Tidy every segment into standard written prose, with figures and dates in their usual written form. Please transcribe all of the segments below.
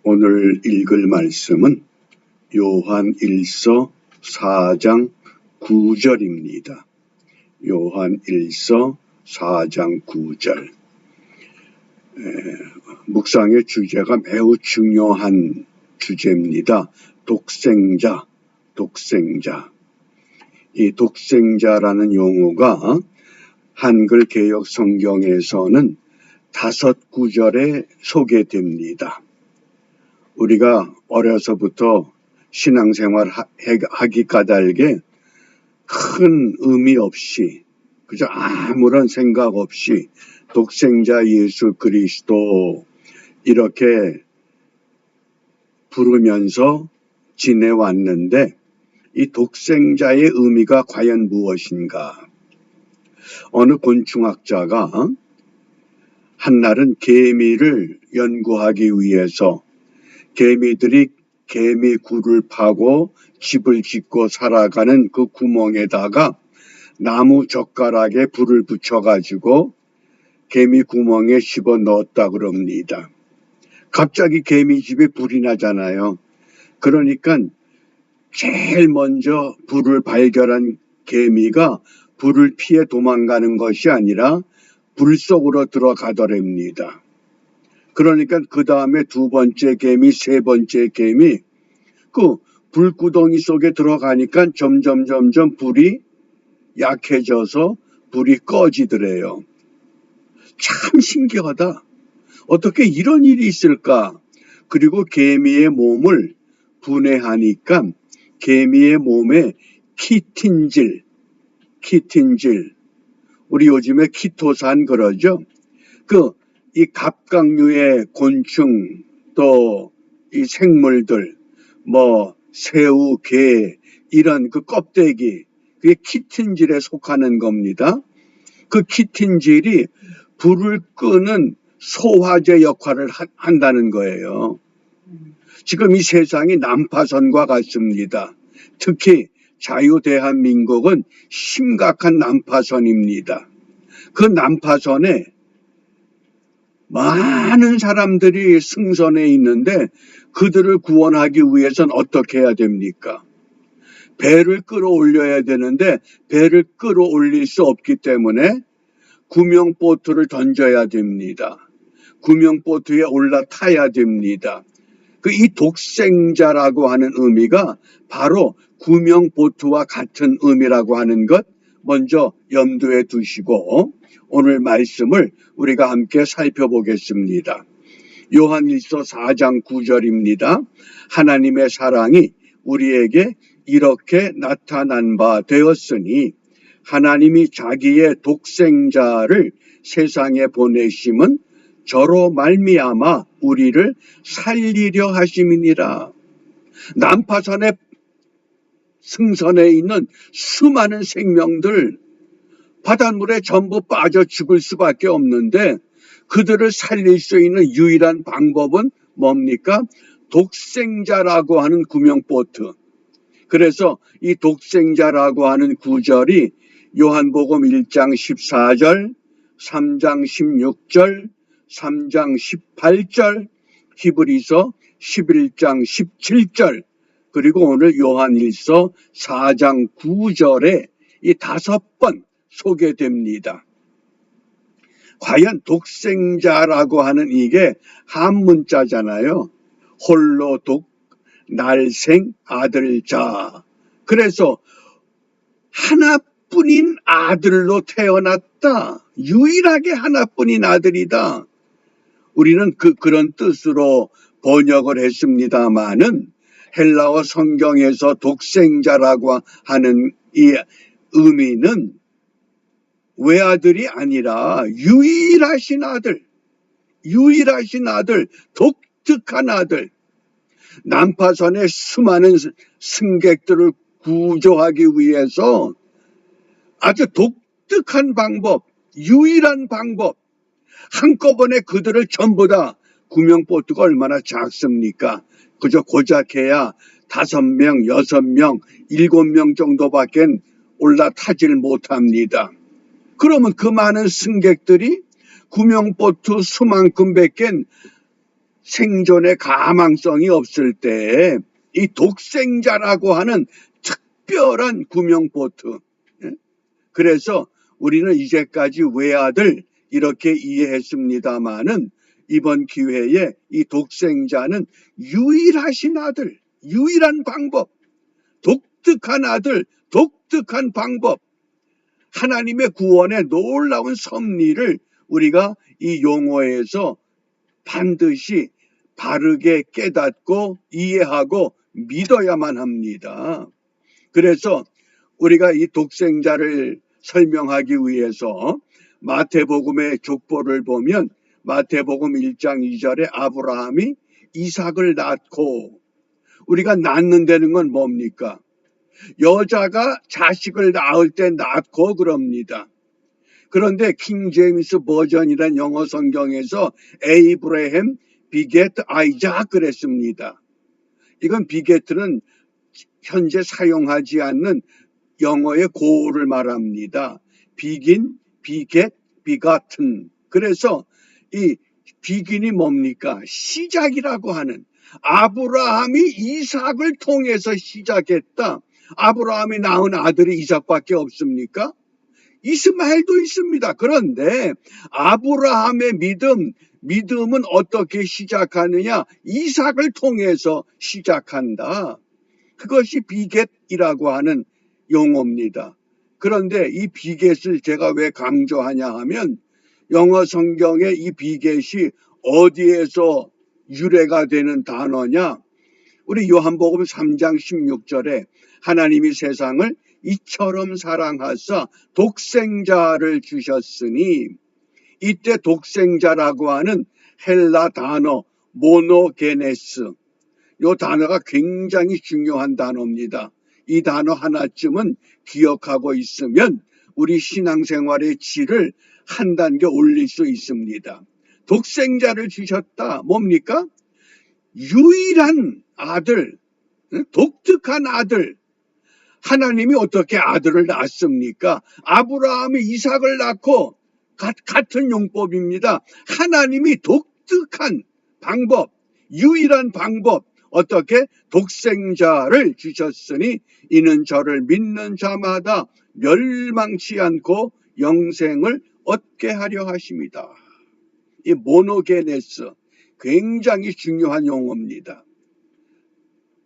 오늘 읽을 말씀은 요한 1서 4장 9절입니다. 요한 1서 4장 9절. 묵상의 주제가 매우 중요한 주제입니다. 독생자. 이 독생자라는 용어가 한글 개역 성경에서는 5구절에 소개됩니다. 우리가 어려서부터 신앙생활 하기 까닭에 큰 의미 없이 그저 아무런 생각 없이 독생자 예수 그리스도 이렇게 부르면서 지내왔는데 이 독생자의 의미가 과연 무엇인가? 어느 곤충학자가 한날은 개미를 연구하기 위해서 개미들이 개미굴을 파고 집을 짓고 살아가는 그 구멍에다가 나무 젓가락에 불을 붙여가지고 개미 구멍에 씹어 넣었다 그럽니다. 갑자기 개미 집에 불이 나잖아요. 그러니까 제일 먼저 불을 발견한 개미가 불을 피해 도망가는 것이 아니라 불 속으로 들어가더랍니다. 그러니까 그 다음에 2번째 개미, 3번째 개미 그 불구덩이 속에 들어가니까 점점 불이 약해져서 불이 꺼지더래요. 참 신기하다. 어떻게 이런 일이 있을까? 그리고 개미의 몸을 분해하니까 개미의 몸에 키틴질 우리 요즘에 키토산 그러죠. 이 갑각류의 곤충 또 이 생물들 새우, 게 이런 그 껍데기 그게 키틴질에 속하는 겁니다. 그 키틴질이 불을 끄는 소화제 역할을 한다는 거예요. 지금 이 세상이 난파선과 같습니다. 특히 자유대한민국은 심각한 난파선입니다. 그 난파선에 많은 사람들이 승선해 있는데 그들을 구원하기 위해서는 어떻게 해야 됩니까? 배를 끌어올려야 되는데 배를 끌어올릴 수 없기 때문에 구명보트를 던져야 됩니다. 구명보트에 올라타야 됩니다. 이 독생자라고 하는 의미가 바로 구명보트와 같은 의미라고 하는 것 먼저 염두에 두시고 오늘 말씀을 우리가 함께 살펴보겠습니다. 요한 1서 4장 9절입니다. 하나님의 사랑이 우리에게 이렇게 나타난 바 되었으니 하나님이 자기의 독생자를 세상에 보내심은 저로 말미암아 우리를 살리려 하심이니라. 난파선에 승선해 있는 수많은 생명들 바닷물에 전부 빠져 죽을 수밖에 없는데 그들을 살릴 수 있는 유일한 방법은 뭡니까? 독생자라고 하는 구명보트. 그래서 이 독생자라고 하는 구절이 요한복음 1장 14절, 3장 16절, 3장 18절, 히브리서 11장 17절, 그리고 오늘 요한 1서 4장 9절에 이 5번 소개됩니다. 과연 독생자라고 하는 이게 한문자잖아요. 홀로 독, 날생, 아들자. 그래서 하나뿐인 아들로 태어났다. 유일하게 하나뿐인 아들이다. 우리는 그런 뜻으로 번역을 했습니다마는 헬라어 성경에서 독생자라고 하는 이 의미는 외아들이 아니라 유일하신 아들, 독특한 아들. 난파선의 수많은 승객들을 구조하기 위해서 아주 독특한 방법, 유일한 방법, 한꺼번에 그들을 전부 다 구명보트가 얼마나 작습니까? 그저 고작해야 5명, 6명, 7명 정도밖에 올라타질 못합니다. 그러면 그 많은 승객들이 구명보트 수만큼 밖엔 생존의 가망성이 없을 때 이 독생자라고 하는 특별한 구명보트. 그래서 우리는 이제까지 외아들 이렇게 이해했습니다마는 이번 기회에 이 독생자는 유일하신 아들, 유일한 방법, 독특한 아들, 독특한 방법, 하나님의 구원의 놀라운 섭리를 우리가 이 용어에서 반드시 바르게 깨닫고 이해하고 믿어야만 합니다. 그래서 우리가 이 독생자를 설명하기 위해서 마태복음의 족보를 보면 마태복음 1장 2절에 아브라함이 이삭을 낳고, 우리가 낳는다는 건 뭡니까? 여자가 자식을 낳을 때 낳고 그럽니다. 그런데 킹 제임스 버전이란 영어 성경에서 에이브라햄 비겟 아이작 그랬습니다. 이건 비겟은 현재 사용하지 않는 영어의 고를 말합니다. 비긴, 비겟, 비가튼. 그래서 이 비긴이 뭡니까? 시작이라고 하는, 아브라함이 이삭을 통해서 시작했다. 아브라함이 낳은 아들이 이삭밖에 없습니까? 이스마엘도 있습니다. 그런데 아브라함의 믿음은 어떻게 시작하느냐? 이삭을 통해서 시작한다. 그것이 비겟이라고 하는 용어입니다. 그런데 이 비겟을 제가 왜 강조하냐 하면 영어 성경에 이 비겟이 어디에서 유래가 되는 단어냐? 우리 요한복음 3장 16절에 하나님이 세상을 이처럼 사랑하사 독생자를 주셨으니, 이때 독생자라고 하는 헬라 단어 모노게네스, 이 단어가 굉장히 중요한 단어입니다. 이 단어 하나쯤은 기억하고 있으면 우리 신앙생활의 질을 한 단계 올릴 수 있습니다. 독생자를 주셨다. 뭡니까? 유일한 아들, 독특한 아들. 하나님이 어떻게 아들을 낳습니까? 아브라함이 이삭을 낳고 같은 용법입니다. 하나님이 독특한 방법, 유일한 방법, 어떻게 독생자를 주셨으니 이는 저를 믿는 자마다 멸망치 않고 영생을 얻게 하려 하십니다. 이 모노게네스, 굉장히 중요한 용어입니다.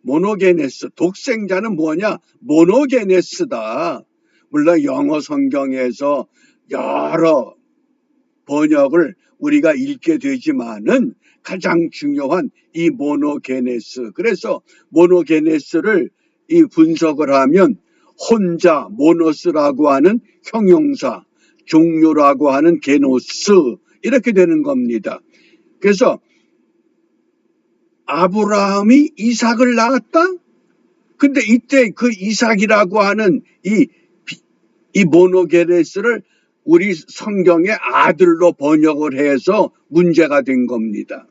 모노게네스, 독생자는 뭐냐? 모노게네스다. 물론 영어 성경에서 여러 번역을 우리가 읽게 되지만은 가장 중요한 이 모노게네스. 그래서 모노게네스를 이 분석을 하면 혼자, 모노스라고 하는 형용사, 종류라고 하는 게노스, 이렇게 되는 겁니다. 그래서 아브라함이 이삭을 낳았다? 근데 이때 그 이삭이라고 하는 이 모노게네스를 우리 성경의 아들로 번역을 해서 문제가 된 겁니다.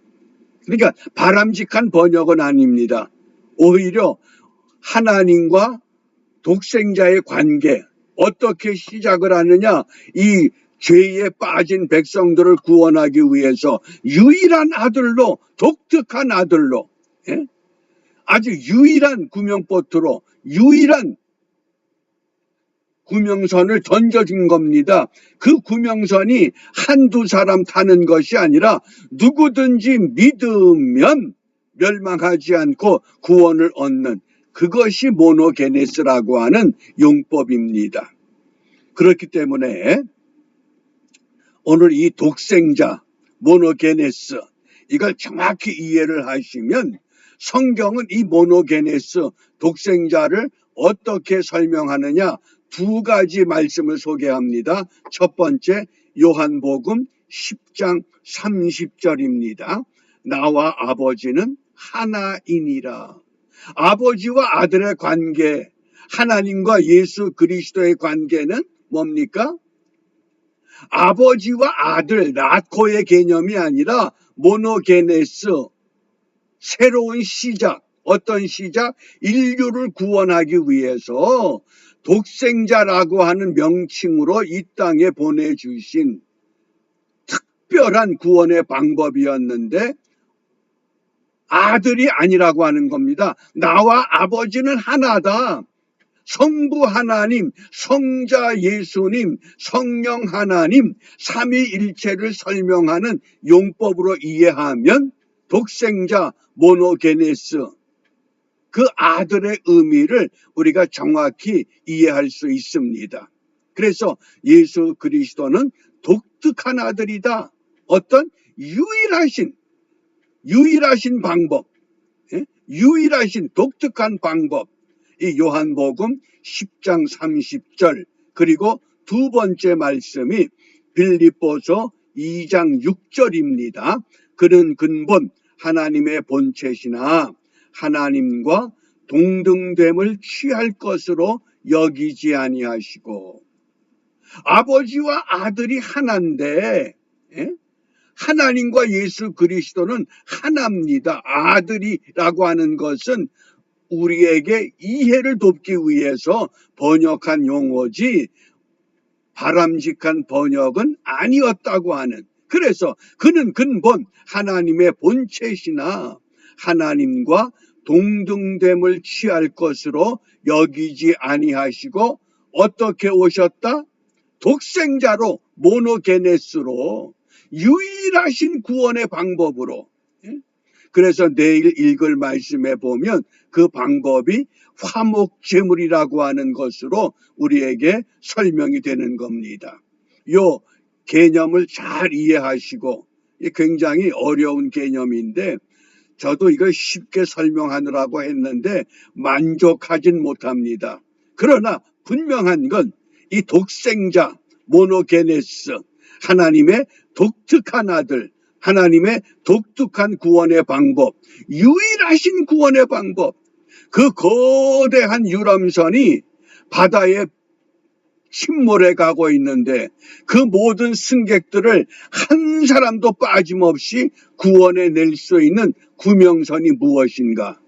그러니까 바람직한 번역은 아닙니다. 오히려 하나님과 독생자의 관계, 어떻게 시작을 하느냐, 이 죄에 빠진 백성들을 구원하기 위해서 유일한 아들로, 독특한 아들로, 아주 유일한 구명보트로, 유일한 구명선을 던져준 겁니다. 그 구명선이 한두 사람 타는 것이 아니라 누구든지 믿으면 멸망하지 않고 구원을 얻는, 그것이 모노게네스라고 하는 용법입니다. 그렇기 때문에 오늘 이 독생자, 모노게네스, 이걸 정확히 이해를 하시면 성경은 이 모노게네스, 독생자를 어떻게 설명하느냐, 두 가지 말씀을 소개합니다. 첫 번째, 요한복음 10장 30절입니다. 나와 아버지는 하나이니라. 아버지와 아들의 관계, 하나님과 예수 그리스도의 관계는 뭡니까? 아버지와 아들, 나코의 개념이 아니라 모노게네스, 새로운 시작. 어떤 시작? 인류를 구원하기 위해서 독생자라고 하는 명칭으로 이 땅에 보내주신 특별한 구원의 방법이었는데, 아들이 아니라고 하는 겁니다. 나와 아버지는 하나다. 성부 하나님, 성자 예수님, 성령 하나님, 삼위일체를 설명하는 용법으로 이해하면 독생자 모노게네스, 그 아들의 의미를 우리가 정확히 이해할 수 있습니다. 그래서 예수 그리스도는 독특한 아들이다. 어떤 유일하신 방법, 유일하신 독특한 방법. 이 요한복음 10장 30절, 그리고 두 번째 말씀이 빌립보서 2장 6절입니다. 그는 근본 하나님의 본체시나 하나님과 동등됨을 취할 것으로 여기지 아니하시고, 아버지와 아들이 하나인데 하나님과 예수 그리스도는 하나입니다. 아들이라고 하는 것은 우리에게 이해를 돕기 위해서 번역한 용어지 바람직한 번역은 아니었다고 하는, 그래서 그는 근본 하나님의 본체시나 하나님과 동등됨을 취할 것으로 여기지 아니하시고 어떻게 오셨다? 독생자로, 모노게네스로, 유일하신 구원의 방법으로. 그래서 내일 읽을 말씀에 보면 그 방법이 화목제물이라고 하는 것으로 우리에게 설명이 되는 겁니다. 요 개념을 잘 이해하시고, 굉장히 어려운 개념인데 저도 이걸 쉽게 설명하느라고 했는데 만족하진 못합니다. 그러나 분명한 건 이 독생자 모노게네스, 하나님의 독특한 아들, 하나님의 독특한 구원의 방법, 유일하신 구원의 방법, 그 거대한 유람선이 바다에 침몰해 가고 있는데 그 모든 승객들을 한 사람도 빠짐없이 구원해 낼 수 있는 구명선이 무엇인가?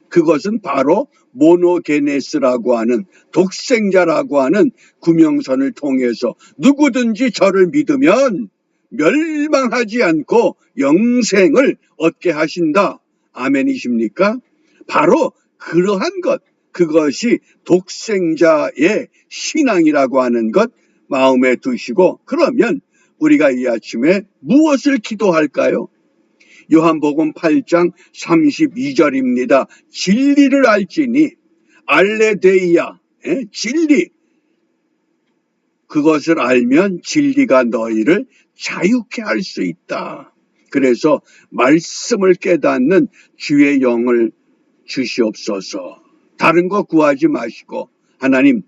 그것은 바로 모노게네스라고 하는, 독생자라고 하는 구명선을 통해서 누구든지 저를 믿으면 멸망하지 않고 영생을 얻게 하신다. 아멘이십니까? 바로 그러한 것, 그것이 독생자의 신앙이라고 하는 것 마음에 두시고, 그러면 우리가 이 아침에 무엇을 기도할까요? 요한복음 8장 32절입니다. 진리를 알지니, 알레데이아, 진리, 그것을 알면 진리가 너희를 자유케 할 수 있다. 그래서 말씀을 깨닫는 주의 영을 주시옵소서. 다른 거 구하지 마시고, 하나님,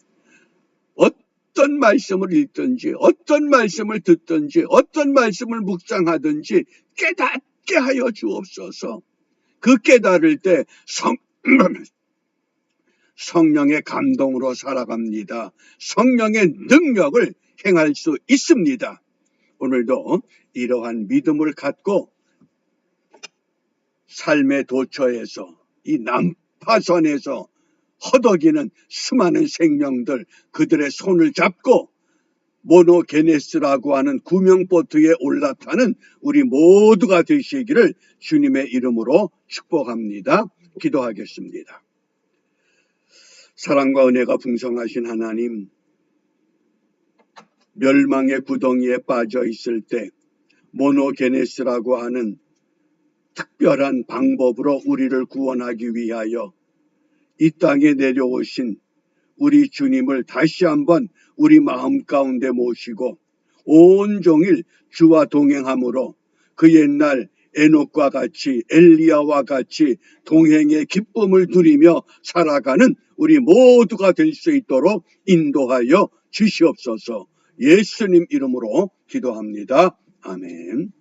어떤 말씀을 읽든지 어떤 말씀을 듣든지 어떤 말씀을 묵상하든지 깨닫게 하여 주옵소서. 그 깨달을 때 성령의 감동으로 살아갑니다. 성령의 능력을 행할 수 있습니다. 오늘도 이러한 믿음을 갖고 삶의 도처에서, 이 난파선에서 허덕이는 수많은 생명들, 그들의 손을 잡고 모노게네스라고 하는 구명보트에 올라타는 우리 모두가 되시기를 주님의 이름으로 축복합니다. 기도하겠습니다. 사랑과 은혜가 풍성하신 하나님, 멸망의 구덩이에 빠져 있을 때 모노게네스라고 하는 특별한 방법으로 우리를 구원하기 위하여 이 땅에 내려오신 우리 주님을 다시 한번 우리 마음 가운데 모시고 온종일 주와 동행함으로 그 옛날 에녹과 같이, 엘리야와 같이 동행의 기쁨을 누리며 살아가는 우리 모두가 될 수 있도록 인도하여 주시옵소서. 예수님 이름으로 기도합니다. 아멘.